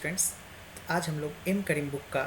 Friends, आज हम लोग एम करीम बुक का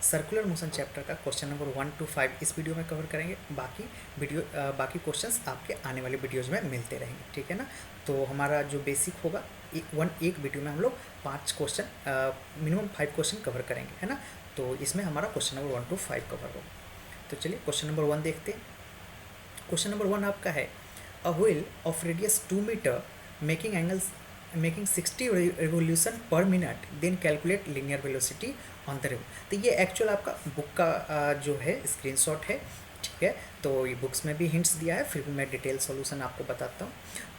सर्कुलर मोशन चैप्टर का क्वेश्चन नंबर 1 to 5 इस वीडियो में कवर करेंगे। बाकी क्वेश्चंस आपके आने वाले वीडियोज़ में मिलते रहेंगे, ठीक है ना। तो हमारा जो बेसिक होगा एक वीडियो में हम लोग 5 क्वेश्चन मिनिमम 5 क्वेश्चन कवर करेंगे, है ना। तो इसमें हमारा क्वेश्चन नंबर 1 to 5 कवर होगा। तो चलिए क्वेश्चन नंबर 1 देखते हैं। क्वेश्चन नंबर 1 आपका है, a wheel of radius 2 metre making 60 revolution per minute, then calculate linear velocity on the rim। तो ये एक्चुअल आपका बुक का जो है स्क्रीनशॉट है, ठीक है। तो ये बुक्स में भी हिंट्स दिया है, फिर भी मैं डिटेल सॉल्यूशन आपको बताता हूँ।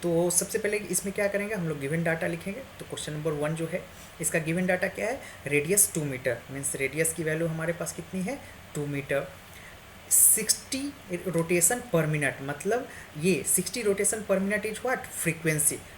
तो सबसे पहले इसमें क्या करेंगे, हम लोग गिवन डाटा लिखेंगे। तो क्वेश्चन नंबर 1 जो है, इसका गिवन डाटा क्या है, रेडियस 2 मीटर, मीन्स रेडियस की वैल्यू हमारे पास कितनी है, 2 मीटर। 60 रोटेशन पर मिनट, मतलब ये 60 रोटेशन पर मिनट इज व्हाट,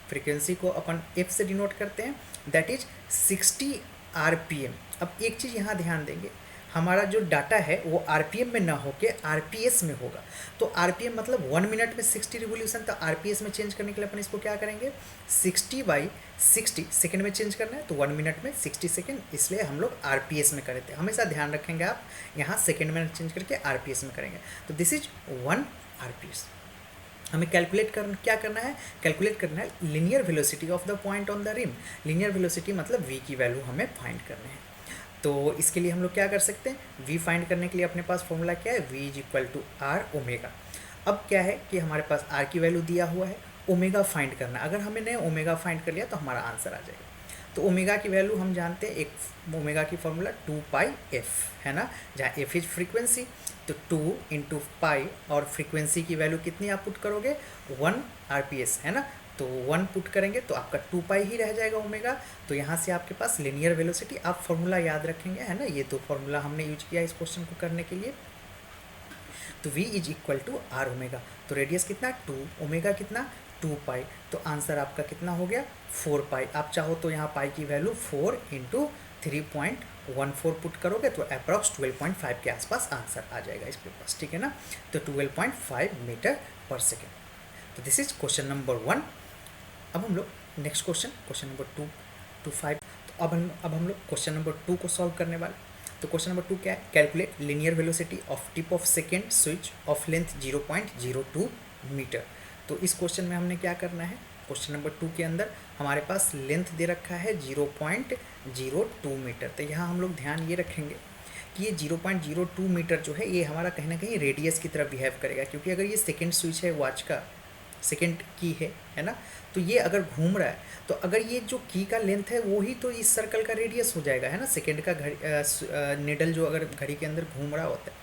फ्रीक्वेंसी को अपन एफ से डिनोट करते हैं, दैट इज 60 आरपीएम। अब एक चीज़ यहाँ ध्यान देंगे, हमारा जो डाटा है वो आरपीएम में ना होके आरपीएस में होगा। तो आरपीएम मतलब 1 मिनट में 60 रिवोल्यूशन, तो आरपीएस में चेंज करने के लिए अपन इसको क्या करेंगे, 60/60 सेकेंड में चेंज करना है, तो 1 मिनट में 60 सेकेंड, इसलिए हम लोग आरपीएस में करे थे। हमेशा ध्यान रखेंगे आप, यहाँ सेकेंड में चेंज करके आरपीएस में करेंगे। तो दिस इज 1 आरपीएस। हमें क्या करना है, कैलकुलेट करना है linear velocity of the point on the rim. Linear velocity मतलब v की वैल्यू हमें फाइंड करना है। तो इसके लिए हम लोग क्या कर सकते हैं, v फाइंड करने के लिए अपने पास फॉर्मूला क्या है, v is equal to R omega. अब क्या है कि हमारे पास r की वैल्यू दिया हुआ है, ओमेगा फाइंड करना है। अगर हमने ओमेगा फाइंड कर लिया तो हमारा आंसर आ जाएगा। तो ओमेगा की वैल्यू हम जानते हैं, एक ओमेगा की फॉर्मूला 2πf है ना, जहाँ f इज फ्रीक्वेंसी, तो 2 इंटू पाई, और फ्रीक्वेंसी की वैल्यू कितनी आप पुट करोगे, 1 आरपीएस है ना। तो 1 पुट करेंगे तो आपका 2π ही रह जाएगा ओमेगा। तो यहाँ से आपके पास लिनियर वेलोसिटी, आप फॉर्मूला याद रखेंगे, है ना। ये दो फॉर्मूला हमने यूज किया इस क्वेश्चन को करने के लिए। तो v is equal to R omega. तो रेडियस कितना 2, ओमेगा कितना 2π। तो आंसर आपका कितना हो गया 4π। आप चाहो तो यहाँ पाई की वैल्यू 4 इंटू 3.14 पुट करोगे तो अप्रॉक्स 12.5 के आसपास आंसर आ जाएगा इसके पास, ठीक है ना। तो 12.5 मीटर पर सेकेंड। तो दिस इज क्वेश्चन नंबर 1। अब हम लोग नेक्स्ट क्वेश्चन नंबर 2 to 5। तो अब हम लोग क्वेश्चन नंबर 2 को सॉल्व करने वाले। तो क्वेश्चन नंबर 2 क्या है, calculate linear velocity of tip of second switch off length 0.02 metre. तो इस क्वेश्चन में हमने क्या करना है, क्वेश्चन नंबर 2 के अंदर हमारे पास लेंथ दे रखा है 0.02 मीटर। तो यहाँ हम लोग ध्यान ये रखेंगे कि ये 0.02 मीटर जो है ये हमारा कहीं ना कहीं रेडियस की तरफ बिहेव करेगा, क्योंकि अगर ये सेकेंड स्विच है वॉच का, सेकेंड की है ना, तो ये अगर घूम रहा है तो अगर ये जो की का लेंथ है वो ही तो इस सर्कल का रेडियस हो जाएगा, है ना। सेकेंड का निडल जो अगर घड़ी के अंदर घूम रहा होता है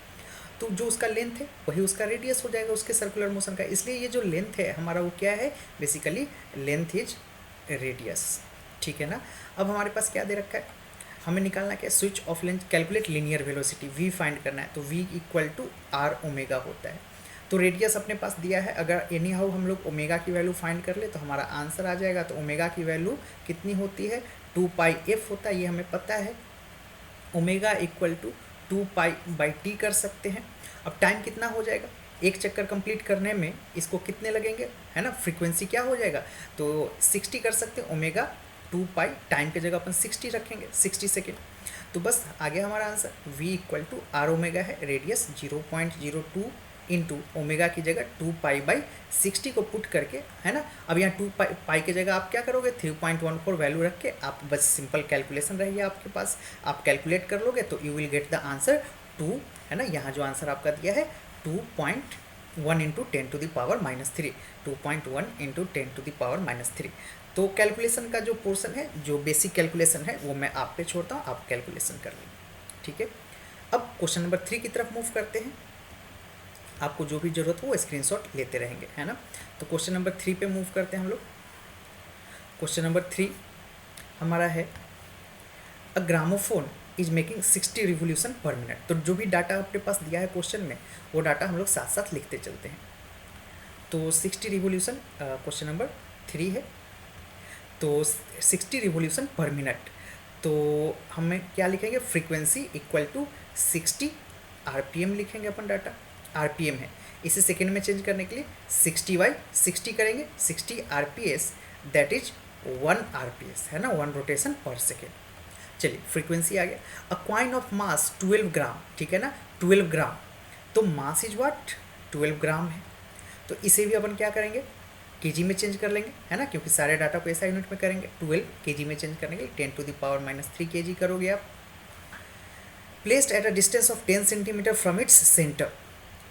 तो जो उसका लेंथ है वही उसका रेडियस हो जाएगा उसके सर्कुलर मोशन का। इसलिए ये जो लेंथ है हमारा वो क्या है, बेसिकली लेंथ इज रेडियस, ठीक है ना। अब हमारे पास क्या दे रखा है, हमें निकालना क्या है, switch off length, calculate linear velocity, v find करना है। तो v equal to R omega होता है। तो रेडियस अपने पास दिया है, अगर एनी हाउ हम लोग ओमेगा की वैल्यू फाइंड कर ले तो हमारा आंसर आ जाएगा। तो ओमेगा की वैल्यू कितनी होती है, 2πf होता है, ये हमें पता है। ओमेगा इक्वल टू 2π/t कर सकते हैं। अब टाइम कितना हो जाएगा, एक चक्कर कंप्लीट करने में इसको कितने लगेंगे, है ना। फ्रीक्वेंसी क्या हो जाएगा, तो 60 कर सकते हैं, ओमेगा 2π, टाइम की जगह अपन 60 रखेंगे, 60 सेकेंड। तो बस आ गया हमारा answer, v equal to R omega है, रेडियस 0.02 इंटू ओमेगा की जगह 2π/60 को पुट करके, है ना। अब यहाँ 2π की जगह आप क्या करोगे, 3.14 वैल्यू रख के आप बस सिंपल कैलकुलेशन रहेगी आपके पास, आप कैलकुलेट कर लोगे तो you will get the answer 2, है ना। यहाँ जो आंसर आपका दिया है 2.1 इंटू 10⁻³ 2.1 इंटू 10⁻³ तो कैलकुलेशन का जो पोर्शन है, जो बेसिक कैलकुलेशन है वो मैं आप पे छोड़ता हूँ, आप कैलकुलेशन कर लेंगे, ठीक है। अब क्वेश्चन नंबर 3 की तरफ मूव करते हैं। आपको जो भी जरूरत हो वो स्क्रीनशॉट लेते रहेंगे, है ना। तो क्वेश्चन नंबर 3 पे मूव करते हैं हम लोग। क्वेश्चन नंबर 3 हमारा है, a gramophone is making 60 revolution per minute. तो जो भी डाटा आपके पास दिया है क्वेश्चन में वो डाटा हम लोग साथ साथ लिखते चलते हैं। तो 60 रिवोल्यूशन क्वेश्चन नंबर 3 है, तो 60 रिवोल्यूशन पर मिनट। तो हमें क्या लिखेंगे, फ्रीक्वेंसी इक्वल टू 60 आरपीएम लिखेंगे अपन, डाटा आरपीएम है, इसे सेकेंड में चेंज करने के लिए 60/60 करेंगे, 60 आरपीएस दैट इज 1 आरपीएस, है ना, 1 रोटेशन पर सेकेंड। चलिए फ्रीक्वेंसी आ गया। अ कॉइन ऑफ मास 12 ग्राम, ठीक है ना, 12 ग्राम, तो मास इज व्हाट, 12 ग्राम है। तो इसे भी अपन क्या करेंगे, केजी में चेंज कर लेंगे, है ना, क्योंकि सारे डाटा को ऐसा यूनिट में करेंगे। 12 केजी में चेंज करने के लिए 10⁻³ kg करोगे आप। Placed at a distance of 10 centimetre from its centre,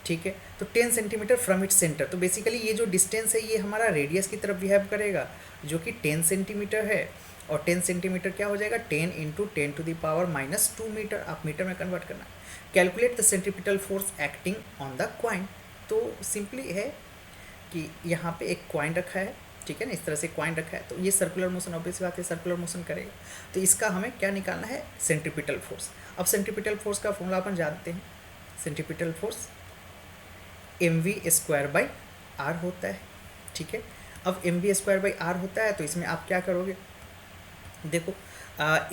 ठीक है, तो 10 सेंटीमीटर फ्रॉम इट्स सेंटर, तो बेसिकली ये जो डिस्टेंस है ये हमारा रेडियस की तरफ बिहेव करेगा, जो कि 10 सेंटीमीटर है। और 10 सेंटीमीटर क्या हो जाएगा, 10 × 10⁻² मीटर, आप मीटर में कन्वर्ट करना। Calculate the centripetal force acting on the coin, तो सिंपली है कि यहाँ पे एक कॉइन रखा है, ठीक है ना, इस तरह से कॉइन रखा है, तो ये सर्कुलर मोशन, ऑब्वियस बात है सर्कुलर मोशन करेगा, तो इसका हमें क्या निकालना है, सेंट्रीपिटल फोर्स। अब सेंट्रीपिटल फोर्स का फॉर्मूला अपन जानते हैं, सेंट्रीपिटल फोर्स mv²/r होता है, ठीक है। अब mv²/r होता है, तो इसमें आप क्या करोगे, देखो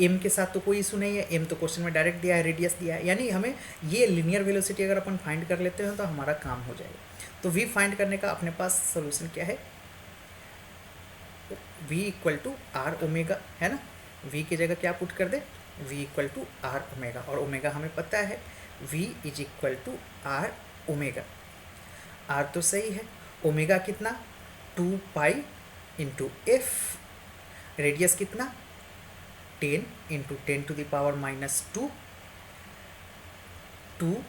एम के साथ तो कोई इशू नहीं है, एम तो क्वेश्चन में डायरेक्ट दिया है, रेडियस दिया है, यानी हमें ये लिनियर वेलोसिटी अगर अपन फाइंड कर लेते हैं तो हमारा काम हो जाएगा। तो वी फाइंड करने का अपने पास सोल्यूशन क्या है, v = r⍵, है ना, v की जगह क्या पुट कर दे, v = r⍵, और ओमेगा हमें पता है v = r⍵। r तो सही है, ओमेगा कितना 2π × f, रेडियस कितना 10 × 10⁻², 2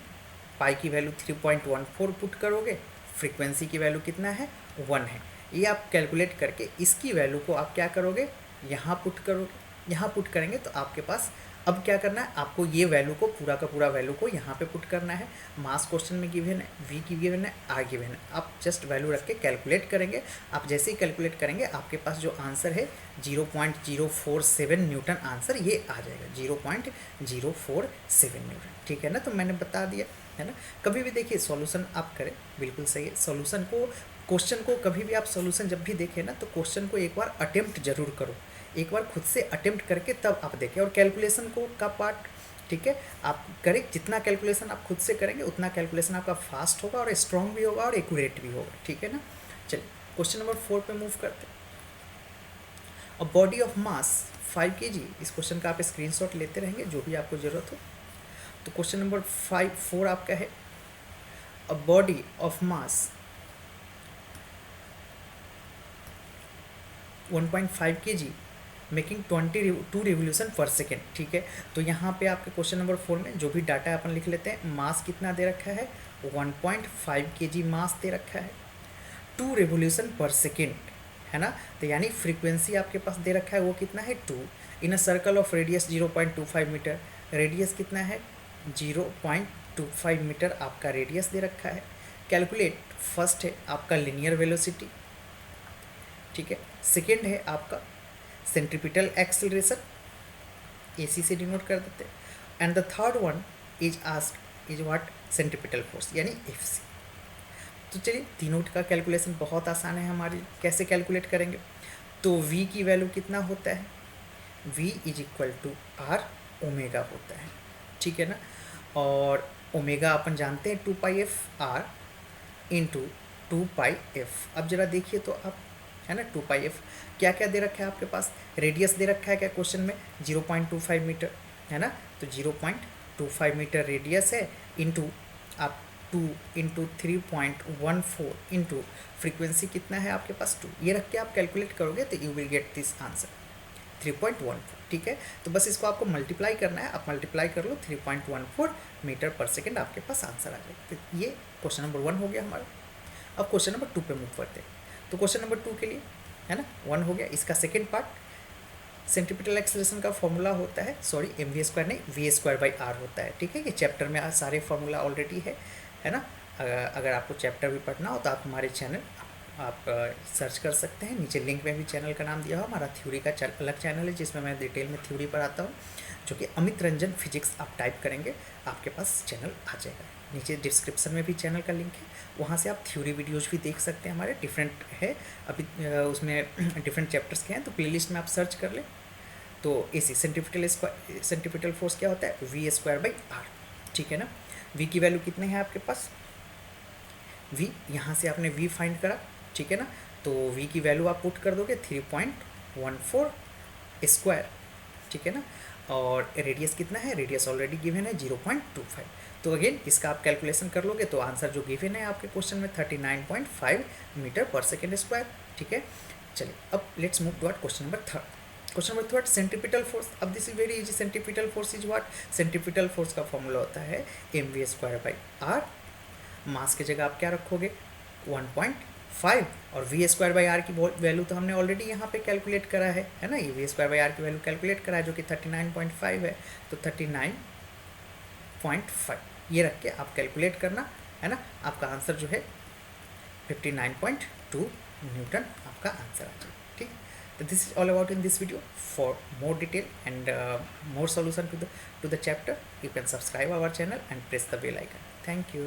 पाई की वैल्यू 3.14 पुट करोगे, फ्रीक्वेंसी की वैल्यू कितना है 1 है। ये आप कैलकुलेट करके इसकी वैल्यू को आप क्या करोगे, यहाँ पुट करोगे, यहाँ पुट करेंगे तो आपके पास अब क्या करना है, आपको ये वैल्यू को पूरा का पूरा वैल्यू को यहाँ पे पुट करना है। मास क्वेश्चन में गिवन है, v की गिवन है, r गिवन है, आप जस्ट वैल्यू रख के कैलकुलेट करेंगे। आप जैसे ही कैलकुलेट करेंगे आपके पास जो आंसर है 0.047 न्यूटन आंसर ये आ जाएगा, 0.047 न्यूटन, ठीक है ना। तो मैंने बता दिया, है ना। कभी भी देखिए सॉल्यूशन आप करें, बिल्कुल सही है, सॉल्यूशन को, क्वेश्चन को कभी भी आप सॉल्यूशन जब भी देखें ना तो क्वेश्चन को एक बार अटेम्प्ट जरूर करो, एक बार खुद से अटेम्प्ट करके तब आप देखें। और कैलकुलेशन को का पार्ट, ठीक है, आप करें, जितना कैलकुलेशन आप खुद से करेंगे उतना कैलकुलेशन आपका फास्ट होगा और स्ट्रॉन्ग भी होगा और एक्यूरेट भी होगा, ठीक है ना। चलिए क्वेश्चन नंबर 4 पे मूव करते हैं। A body of mass 5 kg, इस क्वेश्चन का आप स्क्रीनशॉट लेते रहेंगे जो भी आपको ज़रूरत हो। तो क्वेश्चन नंबर 4 आपका है, a body of mass 1.5 kg making 22 revolution per second, ठीक है। तो यहाँ पे आपके क्वेश्चन नंबर 4 में जो भी डाटा अपन लिख लेते हैं, मास कितना दे रखा है 1.5 kg मास दे रखा है, 2 रिवोल्यूशन पर सेकेंड, है ना। तो यानी फ्रीक्वेंसी आपके पास दे रखा है वो कितना है 2, in a circle of radius 0.25 metre, radius कितना है 0.25 मीटर आपका रेडियस दे रखा है। कैलकुलेट, फर्स्ट है आपका लिनियर वेलोसिटी, ठीक है, सेकेंड है आपका सेंट्रीपिटल एक्सेलरेशन, AC से डिनोट कर देते हैं, and the third one is asked is what, centripetal force यानी FC। तो चलिए तीनों का कैलकुलेशन बहुत आसान है हमारी, कैसे कैलकुलेट करेंगे, तो V की वैल्यू कितना होता है, V = r⍵ होता है, ठीक है ना। और ओमेगा अपन जानते हैं 2πf/r × 2πf। अब जरा देखिए तो आप, है ना, 2πf क्या क्या दे रखा है आपके पास, रेडियस दे रखा है क्या क्वेश्चन में 0.25 मीटर, है ना, तो 0.25 मीटर रेडियस है, इंटू आप 2 × 3.14 इंटू फ्रीक्वेंसी कितना है आपके पास 2, ये रख के आप कैलकुलेट करोगे तो you will get this answer 3.14, ठीक है। तो बस इसको आपको मल्टीप्लाई करना है, आप मल्टीप्लाई कर लो 3.14 मीटर पर सेकेंड, आपके पास आंसर आ जाएगा। तो ये क्वेश्चन नंबर 1 हो गया हमारा। अब क्वेश्चन नंबर 2 पे मूव करते हैं। तो क्वेश्चन नंबर 2 के लिए, है ना, 1 हो गया। इसका सेकेंड पार्ट, सेंट्रीपिटल एक्सेलरेशन का फॉर्मूला होता है, सॉरी mv² नहीं v²/r होता है, ठीक है। ये चैप्टर में सारे फार्मूला ऑलरेडी है ना। अगर आपको चैप्टर भी पढ़ना हो तो आप हमारे चैनल आप सर्च कर सकते हैं, नीचे लिंक में भी चैनल का नाम दिया हो, हमारा थ्योरी का अलग चैनल है जिसमें मैं डिटेल में थ्योरी पढ़ाता हूँ, जो कि अमित रंजन फिजिक्स आप टाइप करेंगे आपके पास चैनल आ जाएगा। नीचे डिस्क्रिप्शन में भी चैनल का लिंक है, वहाँ से आप थ्योरी वीडियोज़ भी देख सकते हैं, हमारे डिफरेंट है, अभी उसमें डिफरेंट चैप्टर्स के हैं, तो प्लेलिस्ट में आप सर्च कर लें। तो AC सेंट्रीपिटल फोर्स क्या होता है v²/r, ठीक है ना। v की वैल्यू कितने हैं आपके पास, v यहाँ से आपने v फाइंड करा, ठीक है ना, तो v की वैल्यू आप पुट कर दोगे 3.14 स्क्वायर, ठीक है ना। और रेडियस कितना है, रेडियस ऑलरेडी गिवन है 0.25। तो अगेन इसका आप कैलकुलेशन कर लोगे तो आंसर जो गिवन है आपके क्वेश्चन में 39.5 मीटर पर सेकेंड स्क्वायर। ठीक है, चलिए अब let's move toward question number third. Question number third, centripetal force. अब this is very easy. Centripetal force is what? Centripetal force का फॉर्मूला होता है mv²/r। मास की जगह आप क्या रखोगे 1.5, और v²/r की वैल्यू तो हमने ऑलरेडी यहाँ पे कैलकुलेट करा है ना, ये v²/r की वैल्यू कैलकुलेट करा है जो कि 39.5 है। तो 39.5 ये रख के आप कैलकुलेट करना है ना, आपका आंसर जो है 59.2 न्यूटन आपका आंसर आ जाएगा। ठीक, तो this is all about in this video. For more detail and more solution to the chapter, you can subscribe our channel and press the bell icon. Thank you.